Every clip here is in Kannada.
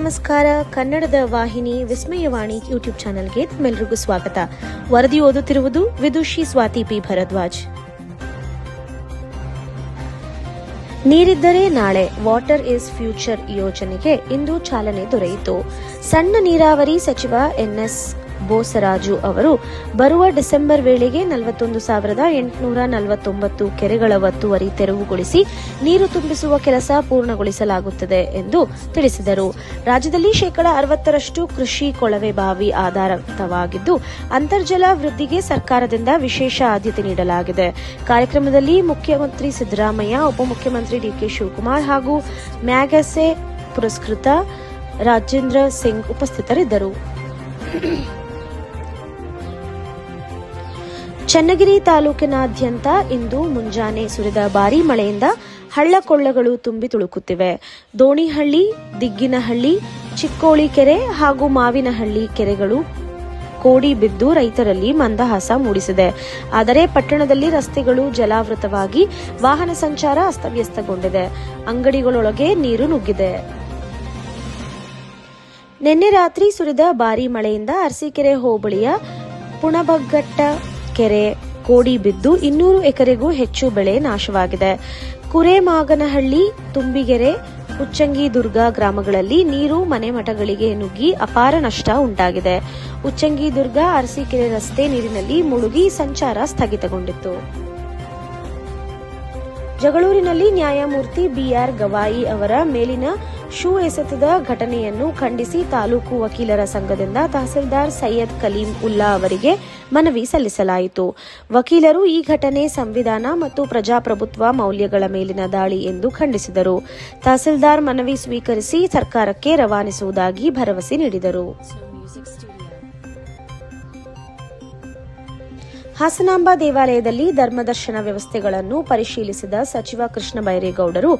ನಮಸ್ಕಾರ. ಕನ್ನಡದ ವಾಹಿನಿ ವಿಸ್ಮಯವಾಣಿ ಯೂಟ್ಯೂಬ್ ಚಾನೆಲ್ಗೆ ತಮ್ಮೆಲ್ಲರಿಗೂ ಸ್ವಾಗತ. ವರದಿ ಓದುತ್ತಿರುವುದು ವಿದುಷಿ ಸ್ವಾತಿ ಪಿ ಭರದ್ವಾಜ್. ನೀರಿದ್ದರೆ ನಾಳೆ ವಾಟರ್ ಈಸ್ ಫ್ಯೂಚರ್ ಯೋಜನೆಗೆ ಇಂದು ಚಾಲನೆ ದೊರೆಯಿತು. ಸಣ್ಣ ನೀರಾವರಿ ಸಚಿವ ಎನ್ಎಸ್ ಬೋಸರಾಜು ಅವರು ಬರುವ ಡಿಸೆಂಬರ್ ವೇಳೆಗೆ 41,849 ಕೆರೆಗಳ ಒತ್ತುವರಿ ತೆರವುಗೊಳಿಸಿ ನೀರು ತುಂಬಿಸುವ ಕೆಲಸ ಪೂರ್ಣಗೊಳಿಸಲಾಗುತ್ತದೆ ಎಂದು ತಿಳಿಸಿದರು. ರಾಜ್ಯದಲ್ಲಿ 60% ಕೃಷಿ ಕೊಳವೆ ಬಾವಿ ಆಧಾರಿತವಾಗಿದ್ದು ಅಂತರ್ಜಲ ವೃದ್ಧಿಗೆ ಸರ್ಕಾರದಿಂದ ವಿಶೇಷ ಆದ್ಯತೆ ನೀಡಲಾಗಿದೆ. ಕಾರ್ಯಕ್ರಮದಲ್ಲಿ ಮುಖ್ಯಮಂತ್ರಿ ಸಿದ್ದರಾಮಯ್ಯ, ಉಪಮುಖ್ಯಮಂತ್ರಿ ಡಿಕೆ ಶಿವಕುಮಾರ್ ಹಾಗೂ ಮ್ಯಾಗಸೆ ಪುರಸ್ಕೃತ ರಾಜೇಂದ್ರ ಸಿಂಗ್ ಉಪಸ್ಥಿತರಿದ್ದರು. ಚನ್ನಗಿರಿ ತಾಲೂಕಿನಾದ್ಯಂತ ಇಂದು ಮುಂಜಾನೆ ಸುರಿದ ಭಾರೀ ಮಳೆಯಿಂದ ಹಳ್ಳಕೊಳ್ಳಗಳು ತುಂಬಿ ತುಳುಕುತ್ತಿವೆ. ದೋಣಿಹಳ್ಳಿ, ದಿಗ್ಗಿನಹಳ್ಳಿ, ಚಿಕ್ಕೋಳಿ ಕೆರೆ ಹಾಗೂ ಮಾವಿನಹಳ್ಳಿ ಕೆರೆಗಳು ಕೋಡಿ ಬಿದ್ದು ರೈತರಲ್ಲಿ ಮಂದಹಾಸ ಮೂಡಿಸಿದೆ. ಆದರೆ ಪಟ್ಟಣದಲ್ಲಿ ರಸ್ತೆಗಳು ಜಲಾವೃತವಾಗಿ ವಾಹನ ಸಂಚಾರ ಅಸ್ತವ್ಯಸ್ತಗೊಂಡಿದೆ. ಅಂಗಡಿಗಳೊಳಗೆ ನೀರು ನುಗ್ಗಿದೆ. ನಿನ್ನೆ ರಾತ್ರಿ ಸುರಿದ ಭಾರೀ ಮಳೆಯಿಂದ ಅರಸೀಕೆರೆ ಹೋಬಳಿಯ ಪುಣಬಘಟ್ಟ ಕೆರೆ ಕೋಡಿ ಬಿದ್ದು 200 ಎಕರೆಗೂ ಹೆಚ್ಚು ಬೆಳೆ ನಾಶವಾಗಿದೆ. ಕುರೆಮಾಗನಹಳ್ಳಿ, ತುಂಬಿಗೆರೆ, ಉಚ್ಚಂಗಿದುರ್ಗ ಗ್ರಾಮಗಳಲ್ಲಿ ನೀರು ಮನೆಮಠಗಳಿಗೆ ನುಗ್ಗಿ ಅಪಾರ ನಷ್ಟ ಉಂಟಾಗಿದೆ. ಉಚ್ಚಂಗಿದುರ್ಗ ಅರಸೀಕೆರೆ ರಸ್ತೆ ನೀರಿನಲ್ಲಿ ಮುಳುಗಿ ಸಂಚಾರ ಸ್ಥಗಿತಗೊಂಡಿತ್ತು. ಜಗಳೂರಿನಲ್ಲಿ ನ್ಯಾಯಮೂರ್ತಿ ಬಿಆರ್ ಗವಾಯಿ ಅವರ ಮೇಲಿನ ಶೂ ಎಸೆತದ ಘಟನೆಯನ್ನು ಖಂಡಿಸಿ ತಾಲೂಕು ವಕೀಲರ ಸಂಘದಿಂದ ತಹಸೀಲ್ದಾರ್ ಸೈಯದ್ ಕಲೀಂ ಉಲ್ಲಾ ಅವರಿಗೆ ಮನವಿ ಸಲ್ಲಿಸಲಾಯಿತು. ವಕೀಲರು ಈ ಘಟನೆ ಸಂವಿಧಾನ ಮತ್ತು ಪ್ರಜಾಪ್ರಭುತ್ವ ಮೌಲ್ಯಗಳ ಮೇಲಿನ ದಾಳಿ ಎಂದು ಖಂಡಿಸಿದರು. ತಹಸೀಲ್ದಾರ್ ಮನವಿ ಸ್ವೀಕರಿಸಿ ಸರ್ಕಾರಕ್ಕೆ ರವಾನಿಸುವುದಾಗಿ ಭರವಸೆ ನೀಡಿದರು. ಹಾಸನಾಂಬ ದೇವಾಲಯದಲ್ಲಿ ಧರ್ಮದರ್ಶನ ವ್ಯವಸ್ಥೆಗಳನ್ನು ಪರಿಶೀಲಿಸಿದ ಸಚಿವ ಕೃಷ್ಣ ಬೈರೇಗೌಡರು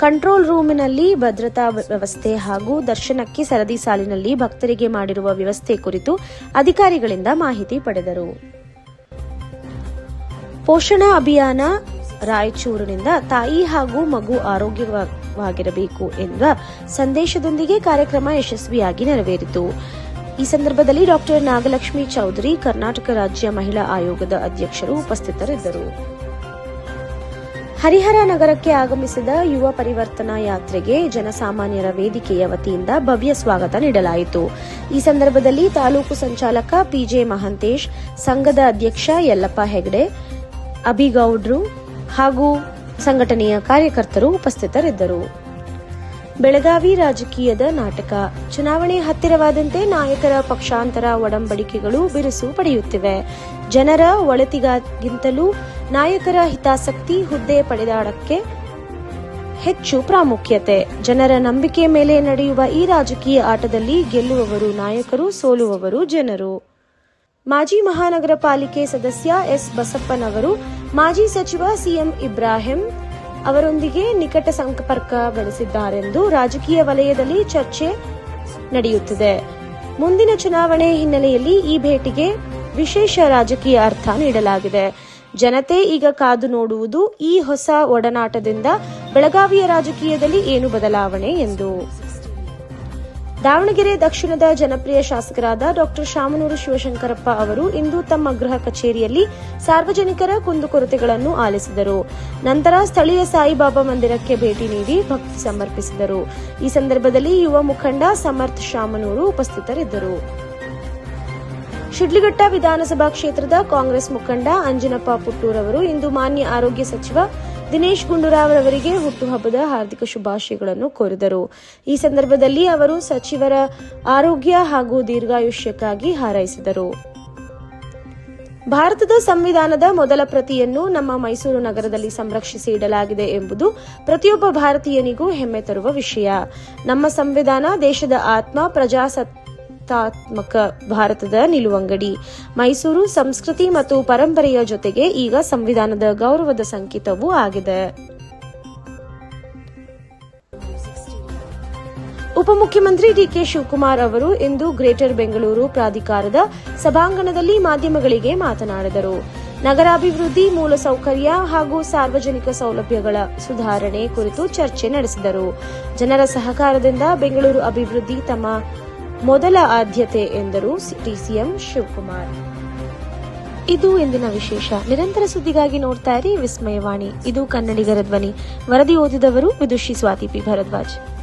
ಕಂಟ್ರೋಲ್ ರೂಮಿನಲ್ಲಿ ಭದ್ರತಾ ವ್ಯವಸ್ಥೆ ಹಾಗೂ ದರ್ಶನಕ್ಕೆ ಸರದಿ ಸಾಲಿನಲ್ಲಿ ಭಕ್ತರಿಗೆ ಮಾಡಿರುವ ವ್ಯವಸ್ಥೆ ಕುರಿತು ಅಧಿಕಾರಿಗಳಿಂದ ಮಾಹಿತಿ ಪಡೆದರು. ಪೋಷಣಾ ಅಭಿಯಾನ ರಾಯಚೂರಿನಿಂದ ತಾಯಿ ಹಾಗೂ ಮಗು ಆರೋಗ್ಯವಾಗಿರಬೇಕು ಎಂಬ ಸಂದೇಶದೊಂದಿಗೆ ಕಾರ್ಯಕ್ರಮ ಯಶಸ್ವಿಯಾಗಿ ನೆರವೇರಿತು. ಈ ಸಂದರ್ಭದಲ್ಲಿ ಡಾ ನಾಗಲಕ್ಷ್ಮಿ ಚೌಧರಿ, ಕರ್ನಾಟಕ ರಾಜ್ಯ ಮಹಿಳಾ ಆಯೋಗದ ಅಧ್ಯಕ್ಷರು ಉಪಸ್ಥಿತರಿದ್ದರು. ಹರಿಹರ ನಗರಕ್ಕೆ ಆಗಮಿಸಿದ ಯುವ ಪರಿವರ್ತನಾ ಯಾತ್ರೆಗೆ ಜನಸಾಮಾನ್ಯರ ವೇದಿಕೆಯ ವತಿಯಿಂದ ಭವ್ಯ ಸ್ವಾಗತ ನೀಡಲಾಯಿತು. ಈ ಸಂದರ್ಭದಲ್ಲಿ ತಾಲೂಕು ಸಂಚಾಲಕ ಪಿಜೆ ಮಹಂತೇಶ್, ಸಂಘದ ಅಧ್ಯಕ್ಷ ಯಲ್ಲಪ್ಪ ಹೆಗಡೆ, ಅಭಿಗೌಡ್ರು ಹಾಗೂ ಸಂಘಟನೆಯ ಕಾರ್ಯಕರ್ತರು ಉಪಸ್ಥಿತರಿದ್ದರು. ಬೆಳಗಾವಿ ರಾಜಕೀಯದ ನಾಟಕ. ಚುನಾವಣೆ ಹತ್ತಿರವಾದಂತೆ ನಾಯಕರ ಪಕ್ಷಾಂತರ ಒಡಂಬಡಿಕೆಗಳು ಬಿರುಸು ಪಡೆಯುತ್ತಿವೆ. ಜನರ ಒಳಿತಿಗಿಂತಲೂ ನಾಯಕರ ಹಿತಾಸಕ್ತಿ, ಹುದ್ದೆ ಪಡೆದಾಡಕ್ಕೆ ಹೆಚ್ಚು ಪ್ರಾಮುಖ್ಯತೆ. ಜನರ ನಂಬಿಕೆ ಮೇಲೆ ನಡೆಯುವ ಈ ರಾಜಕೀಯ ಆಟದಲ್ಲಿ ಗೆಲ್ಲುವವರು ನಾಯಕರು, ಸೋಲುವವರು ಜನರು. ಮಾಜಿ ಮಹಾನಗರ ಪಾಲಿಕೆ ಸದಸ್ಯ ಎಸ್ ಬಸಪ್ಪನವರು ಮಾಜಿ ಸಚಿವ ಸಿಎಂ ಇಬ್ರಾಹಿಂ ಅವರೊಂದಿಗೆ ನಿಕಟ ಸಂಪರ್ಕ ಬೆಳೆಸಿದ್ದಾರೆಂದು ರಾಜಕೀಯ ವಲಯದಲ್ಲಿ ಚರ್ಚೆ ನಡೆಯುತ್ತಿದೆ. ಮುಂದಿನ ಚುನಾವಣೆ ಹಿನ್ನೆಲೆಯಲ್ಲಿ ಈ ಭೇಟಿಗೆ ವಿಶೇಷ ರಾಜಕೀಯ ಅರ್ಥ ನೀಡಲಾಗಿದೆ. ಜನತೆ ಈಗ ಕಾದು ನೋಡುವುದು ಈ ಹೊಸ ಒಡನಾಟದಿಂದ ಬೆಳಗಾವಿಯ ರಾಜಕೀಯದಲ್ಲಿ ಏನು ಬದಲಾವಣೆ ಎಂದು. ದಾವಣಗೆರೆ ದಕ್ಷಿಣದ ಜನಪ್ರಿಯ ಶಾಸಕರಾದ ಡಾ ಶಾಮನೂರು ಶಿವಶಂಕರಪ್ಪ ಅವರು ಇಂದು ತಮ್ಮ ಗೃಹ ಕಚೇರಿಯಲ್ಲಿ ಸಾರ್ವಜನಿಕರ ಕುಂದುಕೊರತೆಗಳನ್ನು ಆಲಿಸಿದರು. ನಂತರ ಸ್ಥಳೀಯ ಸಾಯಿಬಾಬಾ ಮಂದಿರಕ್ಕೆ ಭೇಟಿ ನೀಡಿ ಭಕ್ತಿ ಸಮರ್ಪಿಸಿದರು. ಈ ಸಂದರ್ಭದಲ್ಲಿ ಯುವ ಮುಖಂಡ ಸಮರ್ಥ್ ಶಾಮನೂರು ಉಪಸ್ಥಿತರಿದ್ದರು. ಶಿಡ್ಲಘಟ್ಟ ವಿಧಾನಸಭಾ ಕ್ಷೇತ್ರದ ಕಾಂಗ್ರೆಸ್ ಮುಖಂಡ ಅಂಜನಪ್ಪ ಪುಟ್ಟೂರ್ ಅವರು ಇಂದು ಮಾನ್ಯ ಆರೋಗ್ಯ ಸಚಿವ ದಿನೇಶ್ ಗುಂಡೂರಾವ್ ಅವರಿಗೆ ಹುಟ್ಟುಹಬ್ಬದ ಹಾರ್ದಿಕ ಶುಭಾಶಯಗಳನ್ನು ಕೋರಿದರು. ಈ ಸಂದರ್ಭದಲ್ಲಿ ಅವರು ಸಚಿವರ ಆರೋಗ್ಯ ಹಾಗೂ ದೀರ್ಘಾಯುಷ್ಯಕ್ಕಾಗಿ ಹಾರೈಸಿದರು. ಭಾರತದ ಸಂವಿಧಾನದ ಮೊದಲ ಪ್ರತಿಯನ್ನು ನಮ್ಮ ಮೈಸೂರು ನಗರದಲ್ಲಿ ಸಂರಕ್ಷಿಸಿ ಇಡಲಾಗಿದೆ ಎಂಬುದು ಪ್ರತಿಯೊಬ್ಬ ಭಾರತೀಯನಿಗೂ ಹೆಮ್ಮೆ ತರುವ ವಿಷಯ. ನಮ್ಮ ಸಂವಿಧಾನ ದೇಶದ ಆತ್ಮ, ಪ್ರಜಾಸತ್ತಾತ್ಮಕ ಭಾರತದ ನಿಲುವಂಗಡಿ. ಮೈಸೂರು ಸಂಸ್ಕೃತಿ ಮತ್ತು ಪರಂಪರೆಯ ಜೊತೆಗೆ ಈಗ ಸಂವಿಧಾನದ ಗೌರವದ ಸಂಕೇತವೂ ಆಗಿದೆ. ಉಪಮುಖ್ಯಮಂತ್ರಿ ಡಿಕೆ ಶಿವಕುಮಾರ್ ಅವರು ಇಂದು ಗ್ರೇಟರ್ ಬೆಂಗಳೂರು ಪ್ರಾಧಿಕಾರದ ಸಭಾಂಗಣದಲ್ಲಿ ಮಾಧ್ಯಮಗಳಿಗೆ ಮಾತನಾಡಿದರು. ನಗರಾಭಿವೃದ್ಧಿ, ಮೂಲಸೌಕರ್ಯ ಹಾಗೂ ಸಾರ್ವಜನಿಕ ಸೌಲಭ್ಯಗಳ ಸುಧಾರಣೆ ಕುರಿತು ಚರ್ಚೆ ನಡೆಸಿದರು. ಜನರ ಸಹಕಾರದಿಂದ ಬೆಂಗಳೂರು ಅಭಿವೃದ್ಧಿ ತಮ್ಮ ಮೊದಲ ಆದ್ಯತೆ ಎಂದರು ಡಿಸಿಎಂ ಶಿವಕುಮಾರ್. ಇದು ಇಂದಿನ ವಿಶೇಷ. ನಿರಂತರ ಸುದ್ದಿಗಾಗಿ ನೋಡ್ತಾ ಇರಿ ವಿಸ್ಮಯವಾಣಿ. ಇದು ಕನ್ನಡಿಗರ ಧ್ವನಿ. ವರದಿ ಓದಿದವರು ವಿದುಷಿ ಸ್ವಾತಿ ಪಿ ಭರದ್ವಾಜ್.